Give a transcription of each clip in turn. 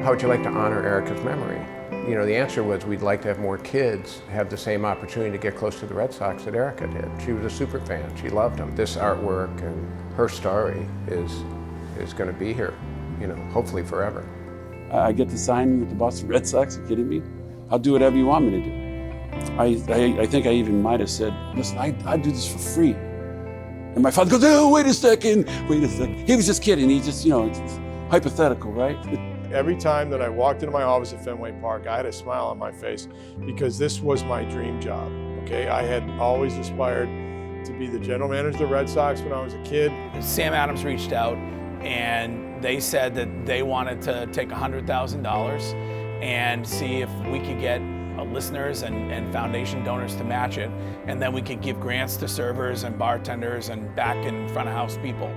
How would you like to honor Erica's memory? You know, the answer was we'd like to have more kids have the same opportunity to get close to the Red Sox that Erica did. She was a super fan. She loved them. This artwork and her story is going to be here, you know, hopefully forever. I get to sign with the Boston Red Sox. Are you kidding me? I'll do whatever you want me to do. I think I even might have said, listen, I do this for free. And my father goes, oh, wait a second. He was just kidding. He just, you know, it's hypothetical, right? Every time that I walked into my office at Fenway Park, I had a smile on my face because this was my dream job, okay? I had always aspired to be the general manager of the Red Sox when I was a kid. Sam Adams reached out and they said that they wanted to take $100,000 and see if we could get listeners and foundation donors to match it, and then we could give grants to servers and bartenders and back in front of house people.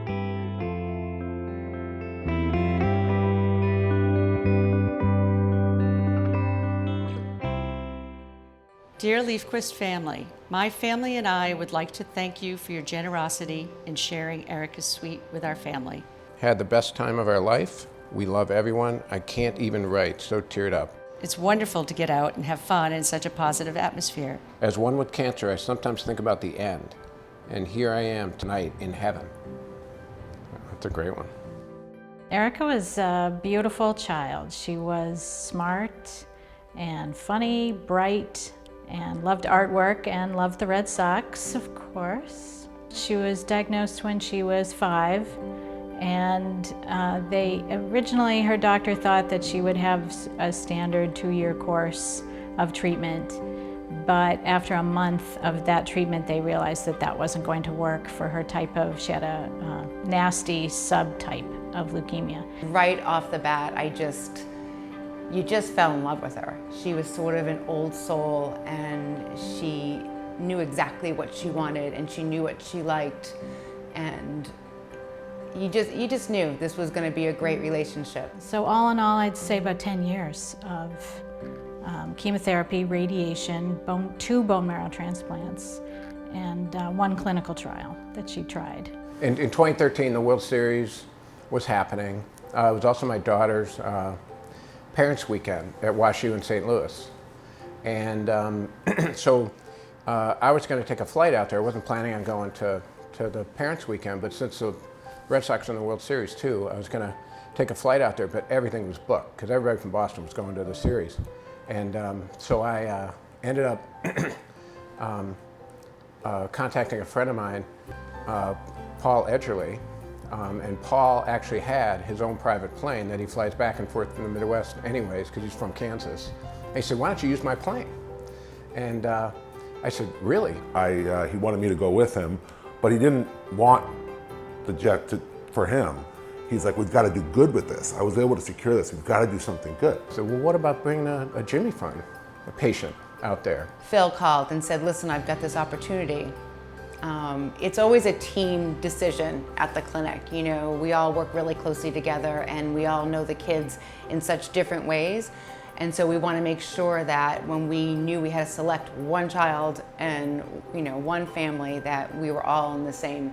Dear Leafquist family, my family and I would like to thank you for your generosity in sharing Erica's suite with our family. Had the best time of our life. We love everyone. I can't even write, so teared up. It's wonderful to get out and have fun in such a positive atmosphere. As one with cancer, I sometimes think about the end. And here I am tonight in heaven. That's a great one. Erica was a beautiful child. She was smart and funny, bright, and loved artwork and loved the Red Sox, of course. She was diagnosed when she was 5. And originally her doctor thought that she would have a standard 2-year course of treatment, but after a month of that treatment they realized that that wasn't going to work for her type of, she had a nasty subtype of leukemia. Right off the bat, you just fell in love with her. She was sort of an old soul and she knew exactly what she wanted and she knew what she liked, and you just knew this was going to be a great relationship. So all in all, I'd say about 10 years of chemotherapy, radiation, 2 bone marrow transplants, and 1 clinical trial that she tried. In 2013, the World Series was happening. It was also my daughter's parents' weekend at WashU in St. Louis. And so I was going to take a flight out there. I wasn't planning on going to the parents' weekend, but since the Red Sox in the World Series too, I was going to take a flight out there, but everything was booked because everybody from Boston was going to the series. And so I ended up contacting a friend of mine, Paul Edgerly, and Paul actually had his own private plane that he flies back and forth from the Midwest anyways because he's from Kansas. And he said, why don't you use my plane? And I said, really? He wanted me to go with him, but he didn't want the jet for him. He's like, we've got to do good with this. I was able to secure this. We've got to do something good. So, well, what about bringing a Jimmy Fund, a patient out there? Phil called and said, listen, I've got this opportunity. It's always a team decision at the clinic. You know, we all work really closely together and we all know the kids in such different ways. And so we want to make sure that when we knew we had to select one child and, you know, one family, that we were all on the same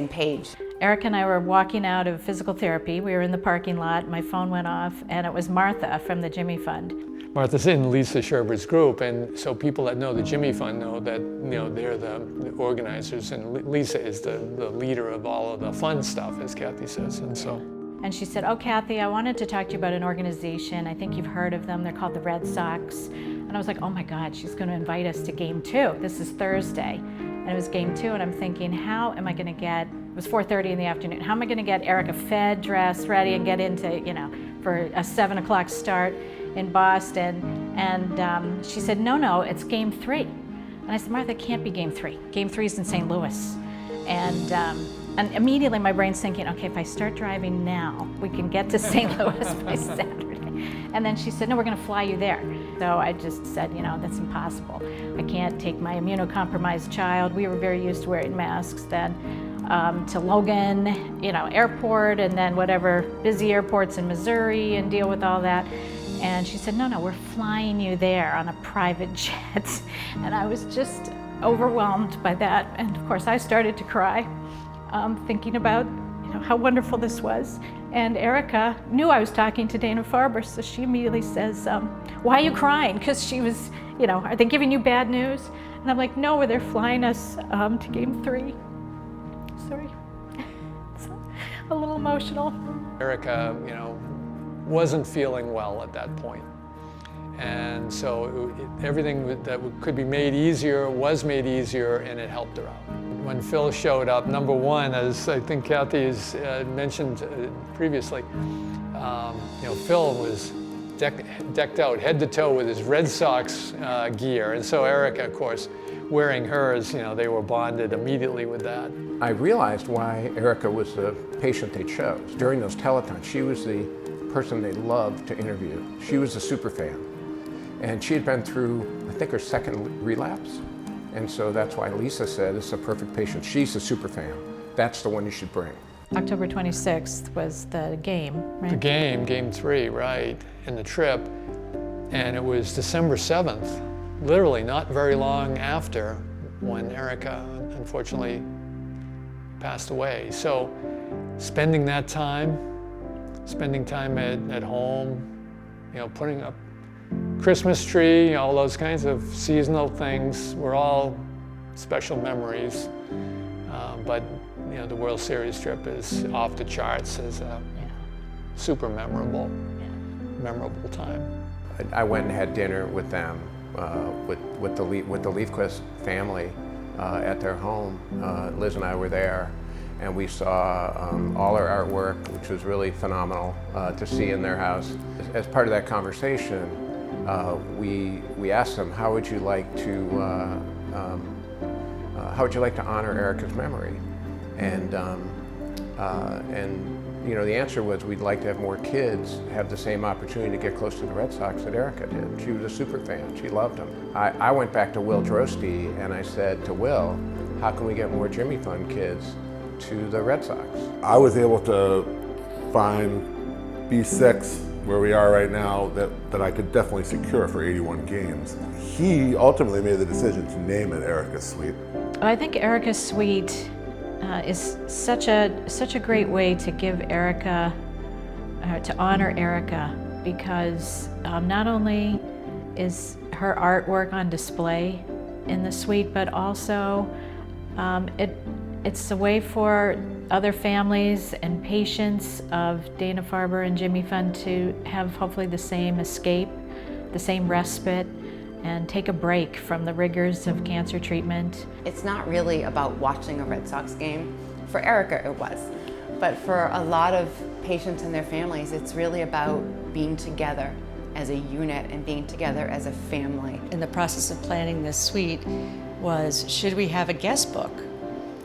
page. Erica and I were walking out of physical therapy. We were in the parking lot. My phone went off, and it was Martha from the Jimmy Fund. Martha's in Lisa Sherbert's group, and so people that know the Jimmy Fund know that, you know, they're the organizers, and Lisa is the leader of all of the fun stuff, as Kathy says, and so. And she said, oh, Kathy, I wanted to talk to you about an organization. I think you've heard of them. They're called the Red Sox. And I was like, oh my God, she's going to invite us to game 2. This is Thursday. And it was game 2, and I'm thinking, how am I going to get, it was 4:30 in the afternoon, how am I going to get Erica fed, dressed, ready, and get into, you know, for a 7 o'clock start in Boston? And she said, no, it's game 3. And I said, Martha, it can't be game 3. Game 3 is in St. Louis. And immediately my brain's thinking, okay, if I start driving now, we can get to St. Louis by Saturday. And then she said, no, we're going to fly you there. So I just said, you know, that's impossible. I can't take my immunocompromised child. We were very used to wearing masks then, to Logan, you know, airport, and then whatever busy airports in Missouri, and deal with all that. And she said, no, we're flying you there on a private jet. And I was just overwhelmed by that. And of course I started to cry, thinking about, you know, how wonderful this was. And Erica knew I was talking to Dana-Farber, so she immediately says, why are you crying? Because she was, are they giving you bad news? And I'm like, no, they're flying us to Game 3. Sorry, it's a little emotional. Erica, wasn't feeling well at that point. And so everything that could be made easier was made easier, and it helped her out. When Phil showed up, number one, as I think Kathy has mentioned previously, Phil was decked out head to toe with his Red Sox gear. And so Erica, of course, wearing hers, they were bonded immediately with that. I realized why Erica was the patient they chose. During those telethons, she was the person they loved to interview. She was a super fan. And she had been through, I think, her second relapse. And so that's why Lisa said, this is a perfect patient. She's a super fan. That's the one you should bring. October 26th was the game, right? The game 3, right, and the trip. And it was December 7th, literally not very long after when Erica unfortunately passed away. So spending time at home, putting up Christmas tree, all those kinds of seasonal things were all special memories. But the World Series trip is off the charts as a super memorable time. I went and had dinner with them, with the Leafquist family at their home. Liz and I were there, and we saw all our artwork, which was really phenomenal to see in their house. As part of that conversation, we asked them, how would you like to honor Erica's memory? And the answer was, we'd like to have more kids have the same opportunity to get close to the Red Sox that Erica did. She was a super fan. She loved them. I went back to Will Drosty and I said to Will, how can we get more Jimmy Fund kids to the Red Sox? I was able to find B6 where we are right now that I could definitely secure for 81 games. He ultimately made the decision to name it Erica's Suite. I think Erica's Suite is such a great way to give Erica, to honor Erica, because not only is her artwork on display in the suite, but also it's a way for other families and patients of Dana-Farber and Jimmy Fund to have hopefully the same escape, the same respite, and take a break from the rigors of cancer treatment. It's not really about watching a Red Sox game. For Erica, it was. But for a lot of patients and their families, it's really about being together as a unit and being together as a family. In the process of planning this suite was, should we have a guest book?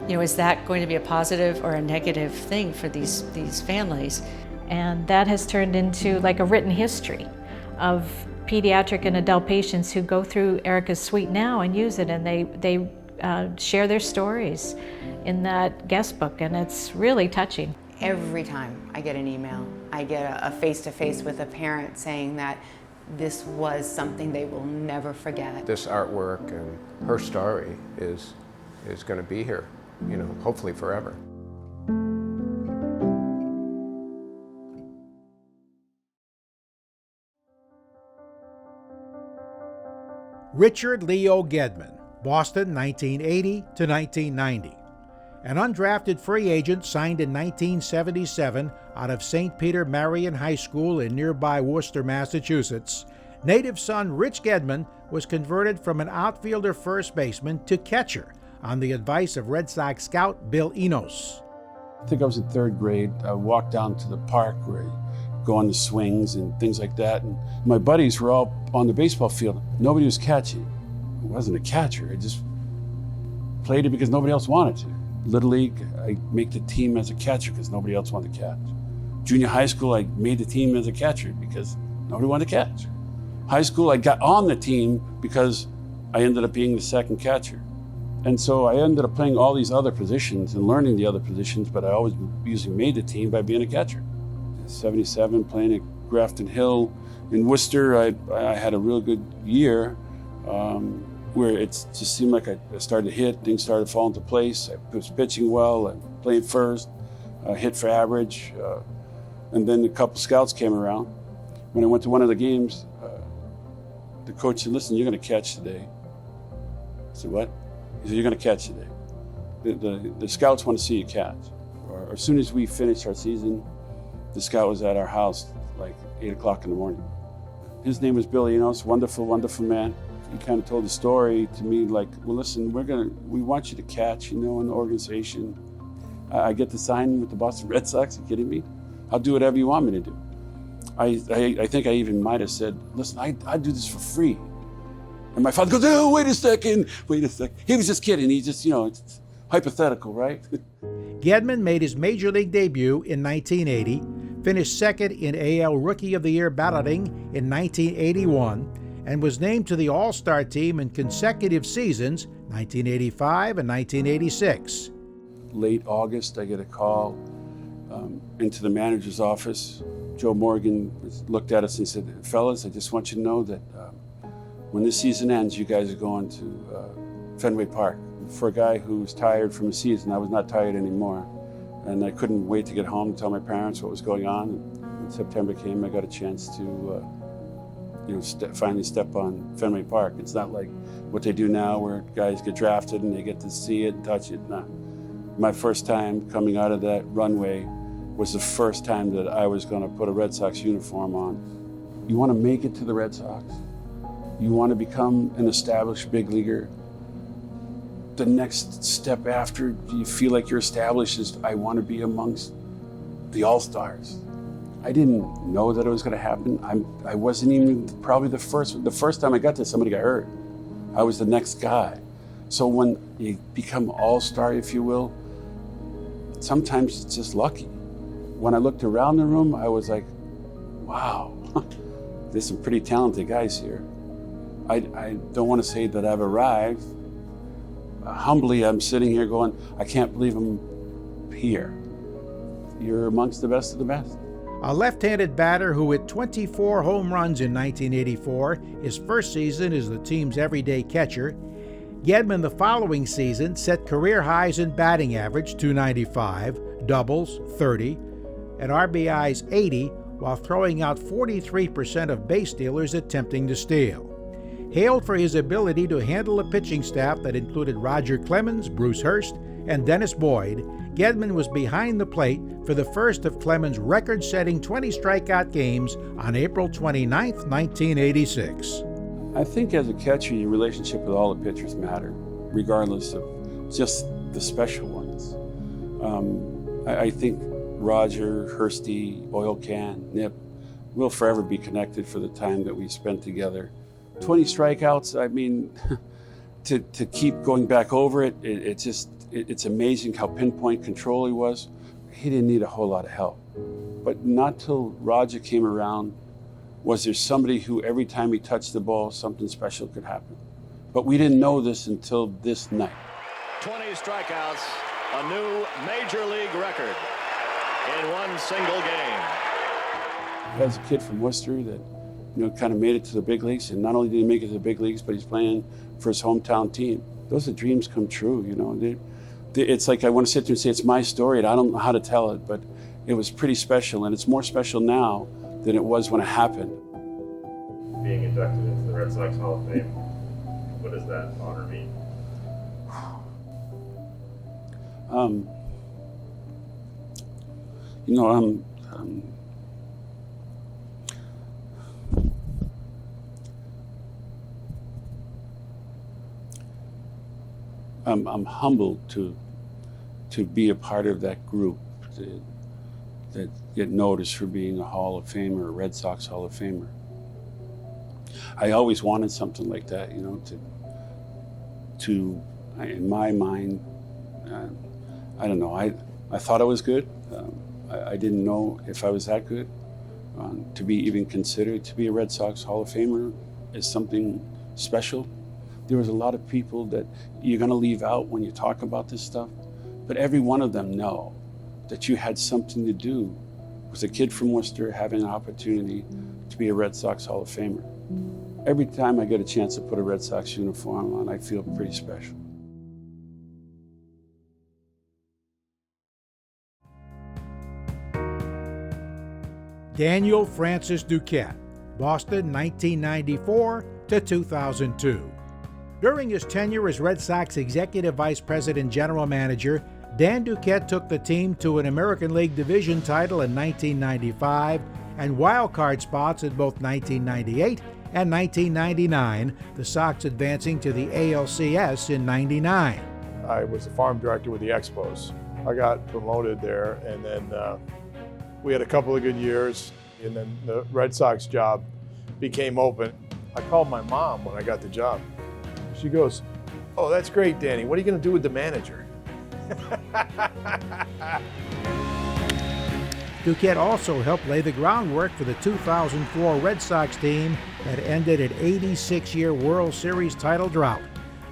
Is that going to be a positive or a negative thing for these families? And that has turned into like a written history of pediatric and adult patients who go through Erica's Suite now and use it, and they share their stories in that guest book, and it's really touching. Every time I get an email, I get a face-to-face with a parent saying that this was something they will never forget. This artwork and her story is going to be here, hopefully forever. Richard Leo Gedman, Boston, 1980 to 1990. An undrafted free agent signed in 1977 out of St. Peter Marian High School in nearby Worcester, Massachusetts, native son Rich Gedman was converted from an outfielder first baseman to catcher on the advice of Red Sox scout Bill Enos. I think I was in third grade. I walked down to the park where you go on the swings and things like that. And my buddies were all on the baseball field. Nobody was catching. I wasn't a catcher. I just played it because nobody else wanted to. Little League, I make the team as a catcher because nobody else wanted to catch. Junior high school, I made the team as a catcher because nobody wanted to catch. High school, I got on the team because I ended up being the second catcher. And so I ended up playing all these other positions and learning the other positions, but I always usually made the team by being a catcher. 77, playing at Grafton Hill. In Worcester, I had a real good year where it just seemed like I started to hit, things started to fall into place. I was pitching well, and playing first, hit for average. And then a couple scouts came around. When I went to one of the games, the coach said, listen, you're going to catch today. I said, what? He said, you're going to catch today. The scouts want to see you catch. Or as soon as we finished our season, the scout was at our house like 8 o'clock in the morning. His name was Billy, it's a wonderful, wonderful man. He kind of told the story to me like, well, listen, we want you to catch, in the organization. I get to sign with the Boston Red Sox, are you kidding me? I'll do whatever you want me to do. I think I even might have said, listen, I do this for free. And my father goes, oh, wait a second. He was just kidding. He just, it's hypothetical, right? Gedman made his major league debut in 1980, finished second in AL Rookie of the Year balloting in 1981, and was named to the All-Star team in consecutive seasons, 1985 and 1986. Late August, I get a call into the manager's office. Joe Morgan looked at us and said, fellas, I just want you to know that when this season ends, you guys are going to Fenway Park. For a guy who was tired from the season, I was not tired anymore. And I couldn't wait to get home and tell my parents what was going on. And when September came, I got a chance to finally step on Fenway Park. It's not like what they do now where guys get drafted and they get to see it and touch it. No. My first time coming out of that runway was the first time that I was going to put a Red Sox uniform on. You want to make it to the Red Sox? You want to become an established big leaguer? The next step after you feel like you're established is I want to be amongst the All-Stars. I didn't know that it was going to happen. I wasn't even probably the first time I got there, somebody got hurt. I was the next guy. So when you become All-Star, if you will, sometimes it's just lucky. When I looked around the room, I was like, wow, there's some pretty talented guys here. I don't want to say that I've arrived. Humbly, I'm sitting here going, I can't believe I'm here. You're amongst the best of the best. A left-handed batter who hit 24 home runs in 1984, his first season as the team's everyday catcher, Gedman the following season set career highs in batting average, 295, doubles, 30, and RBIs, 80, while throwing out 43% of base stealers attempting to steal. Hailed for his ability to handle a pitching staff that included Roger Clemens, Bruce Hurst, and Dennis Boyd, Gedman was behind the plate for the first of Clemens' record-setting 20 strikeout games on April 29, 1986. I think as a catcher, your relationship with all the pitchers matter, regardless of just the special ones. I think Roger, Hursty, Oil Can, Nip will forever be connected for the time that we spent together. 20 strikeouts, I mean, to keep going back over it, it's amazing how pinpoint control he was. He didn't need a whole lot of help. But not till Roger came around was there somebody who every time he touched the ball, something special could happen. But we didn't know this until this night. 20 strikeouts, a new major league record in one single game. As a kid from Worcester that kind of made it to the big leagues, and not only did he make it to the big leagues, but he's playing for his hometown team. Those are dreams come true, It's like I want to sit there and say it's my story, and I don't know how to tell it, but it was pretty special, and it's more special now than it was when it happened. Being inducted into the Red Sox Hall of Fame, what does that honor mean? I'm humbled to be a part of that group that get noticed for being a Hall of Famer, a Red Sox Hall of Famer. I always wanted something like that, to in my mind, I don't know, I thought I was good. I didn't know if I was that good. To be even considered to be a Red Sox Hall of Famer is something special. There was a lot of people that you're going to leave out when you talk about this stuff, but every one of them know that you had something to do with a kid from Worcester having an opportunity to be a Red Sox Hall of Famer. Every time I get a chance to put a Red Sox uniform on, I feel pretty special. Daniel Francis Duquette, Boston 1994 to 2002. During his tenure as Red Sox Executive Vice President General Manager, Dan Duquette took the team to an American League Division title in 1995 and wild card spots in both 1998 and 1999, the Sox advancing to the ALCS in '99. I was a farm director with the Expos. I got promoted there, and then we had a couple of good years, and then the Red Sox job became open. I called my mom when I got the job. She goes, "Oh, that's great, Danny. What are you going to do with the manager?" Duquette also helped lay the groundwork for the 2004 Red Sox team that ended an 86-year World Series title drought,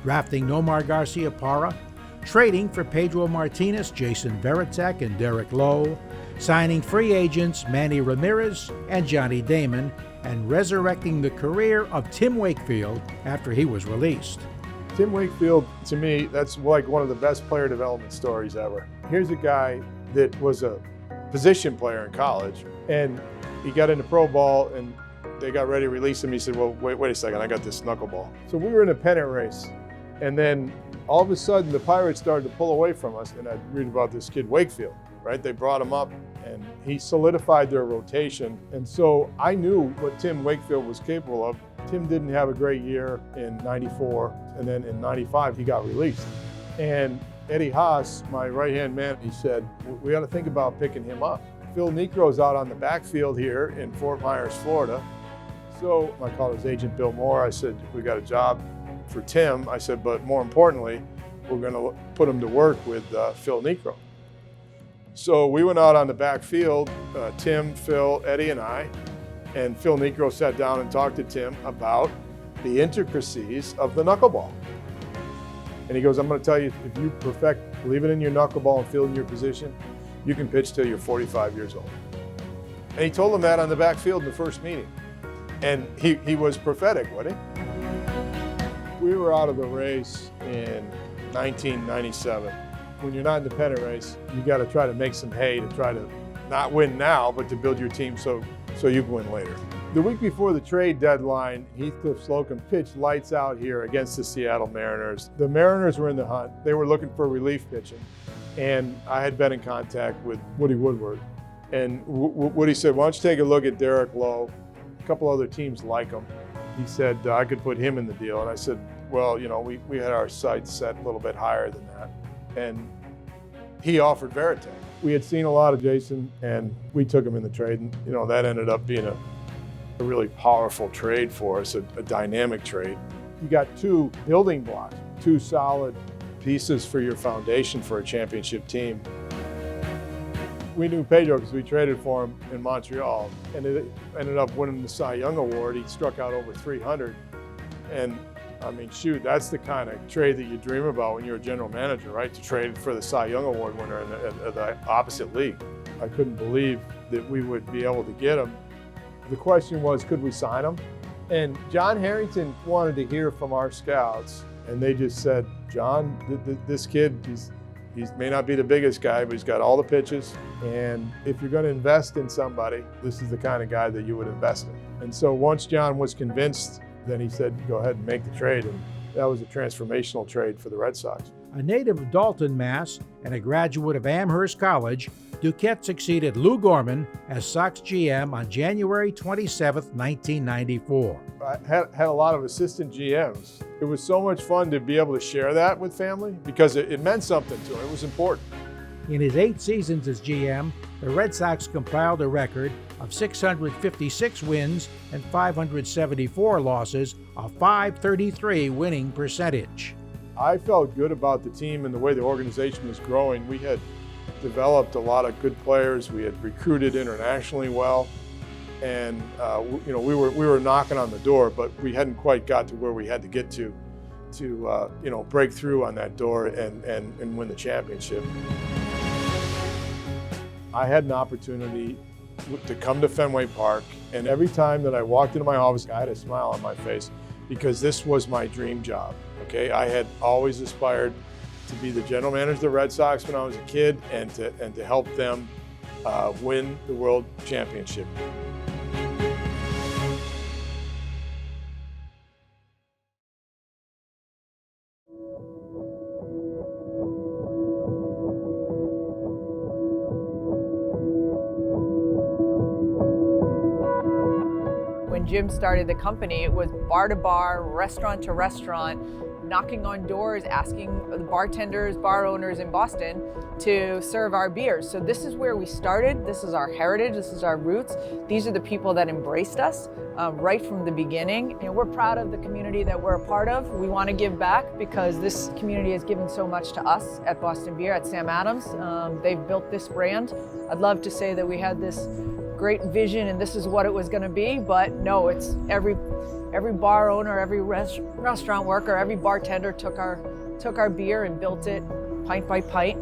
drafting Nomar Garciaparra, trading for Pedro Martinez, Jason Varitek, and Derek Lowe, signing free agents Manny Ramirez and Johnny Damon, and resurrecting the career of Tim Wakefield after he was released. Tim Wakefield, to me, that's like one of the best player development stories ever. Here's a guy that was a position player in college, and he got into pro ball, and they got ready to release him. He said, "Well, wait a second, I got this knuckleball." So we were in a pennant race, and then all of a sudden the Pirates started to pull away from us, and I read about this kid Wakefield, right? They brought him up, and he solidified their rotation, and so I knew what Tim Wakefield was capable of. Tim didn't have a great year in '94, and then in '95 he got released. And Eddie Haas, my right-hand man, he said, "We ought to think about picking him up." Phil Necro's out on the backfield here in Fort Myers, Florida. So I called his agent, Bill Moore. I said, "We got a job for Tim." I said, "But more importantly, we're going to put him to work with Phil Necro." So we went out on the backfield, Tim, Phil, Eddie, and I, and Phil Necro sat down and talked to Tim about the intricacies of the knuckleball. And he goes, "I'm going to tell you, if you perfect leaving in your knuckleball and fielding your position, you can pitch till you're 45 years old." And he told him that on the backfield in the first meeting. And he was prophetic, wasn't he? We were out of the race in 1997. When you're not in the pennant race, you got to try to make some hay to try to not win now, but to build your team so you can win later. The week before the trade deadline, Heathcliff Slocum pitched lights out here against the Seattle Mariners. The Mariners were in the hunt. They were looking for relief pitching. And I had been in contact with Woody Woodward. And Woody said, "Why don't you take a look at Derek Lowe? A couple other teams like him." He said, "I could put him in the deal." And I said, "Well, you know, we had our sights set a little bit higher than that." And he offered Varitek. We had seen a lot of Jason, and we took him in the trade. And, you know, that ended up being a really powerful trade for us, a dynamic trade. You got two building blocks, two solid pieces for your foundation for a championship team. We knew Pedro because we traded for him in Montreal, and it ended up winning the Cy Young Award. He struck out over 300. And I mean, shoot, that's the kind of trade that you dream about when you're a general manager, right? To trade for the Cy Young Award winner in the opposite league. I couldn't believe that we would be able to get him. The question was, could we sign him? And John Harrington wanted to hear from our scouts, and they just said, "John, this kid, he may not be the biggest guy, but he's got all the pitches. And if you're going to invest in somebody, this is the kind of guy that you would invest in." And so once John was convinced, then he said, "Go ahead and make the trade." And that was a transformational trade for the Red Sox. A native of Dalton, Mass., and a graduate of Amherst College, Duquette succeeded Lou Gorman as Sox GM on January 27, 1994. I had a lot of assistant GMs. It was so much fun to be able to share that with family because it meant something to them. It was important. In his 8 seasons as GM, the Red Sox compiled a record of 656 wins and 574 losses, a .533 winning percentage. I felt good about the team and the way the organization was growing. We had developed a lot of good players. We had recruited internationally well, and you know, we were knocking on the door, but we hadn't quite got to where we had to get to you know, break through on that door and win the championship. I had an opportunity to come to Fenway Park, and every time that I walked into my office, I had a smile on my face because this was my dream job. Okay, I had always aspired to be the general manager of the Red Sox when I was a kid, and to help them win the World Championship. When Jim started the company, it was bar to bar, restaurant to restaurant, knocking on doors, asking the bartenders, bar owners in Boston to serve our beers. So this is where we started. This is our heritage. This is our roots. These are the people that embraced us right from the beginning. And we're proud of the community that we're a part of. We want to give back because this community has given so much to us at Boston Beer, at Sam Adams. They've built this brand. I'd love to say that we had this great vision and this is what it was going to be, but no, it's every bar owner, every restaurant worker, every bartender took our beer and built it pint by pint,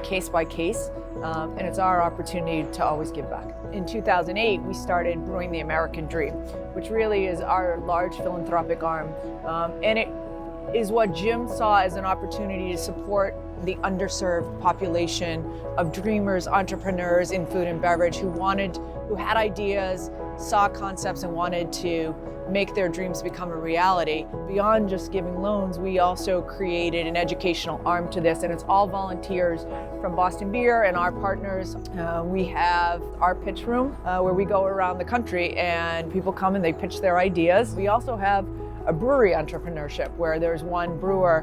case by case, and it's our opportunity to always give back. In 2008, we started Brewing the American Dream, which really is our large philanthropic arm, and it is what Jim saw as an opportunity to support the underserved population of dreamers, entrepreneurs in food and beverage who had ideas, saw concepts, and wanted to make their dreams become a reality. Beyond just giving loans, we also created an educational arm to this, and it's all volunteers from Boston Beer and our partners. We have our pitch room where we go around the country and people come and they pitch their ideas. We also have a brewery entrepreneurship where there's one brewer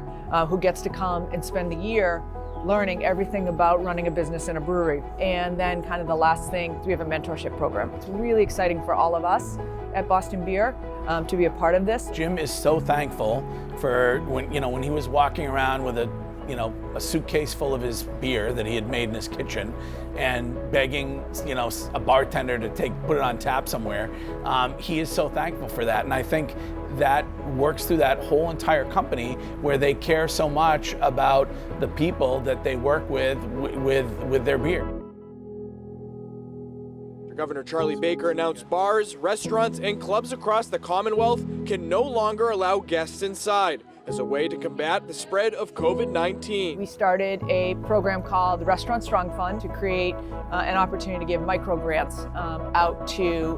who gets to come and spend the year learning everything about running a business in a brewery. And then kind of the last thing, we have a mentorship program. It's really exciting for all of us at Boston Beer to be a part of this. Jim is so thankful for when he was walking around with a suitcase full of his beer that he had made in his kitchen and begging, a bartender to put it on tap somewhere. He is so thankful for that. And I think that works through that whole entire company where they care so much about the people that they work with their beer. Governor Charlie Baker announced bars, restaurants, and clubs across the Commonwealth can no longer allow guests inside as a way to combat the spread of COVID-19. We started a program called the Restaurant Strong Fund to create an opportunity to give micro grants out to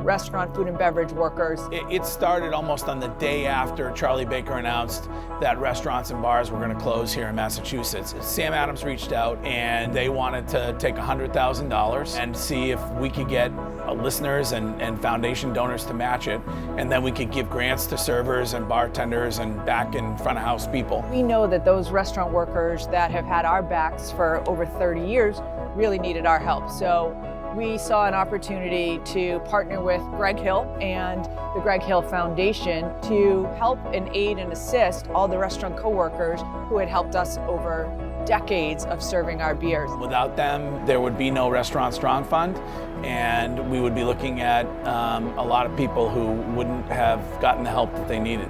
restaurant, food and beverage workers. It started almost on the day after Charlie Baker announced that restaurants and bars were going to close here in Massachusetts. Sam Adams reached out and they wanted to take $100,000 and see if we could get listeners and foundation donors to match it, and then we could give grants to servers and bartenders and back in front of house people. We know that those restaurant workers that have had our backs for over 30 years really needed our help. So we saw an opportunity to partner with Greg Hill and the Greg Hill Foundation to help and aid and assist all the restaurant co-workers who had helped us over decades of serving our beers. Without them, there would be no Restaurant Strong Fund, and we would be looking at a lot of people who wouldn't have gotten the help that they needed.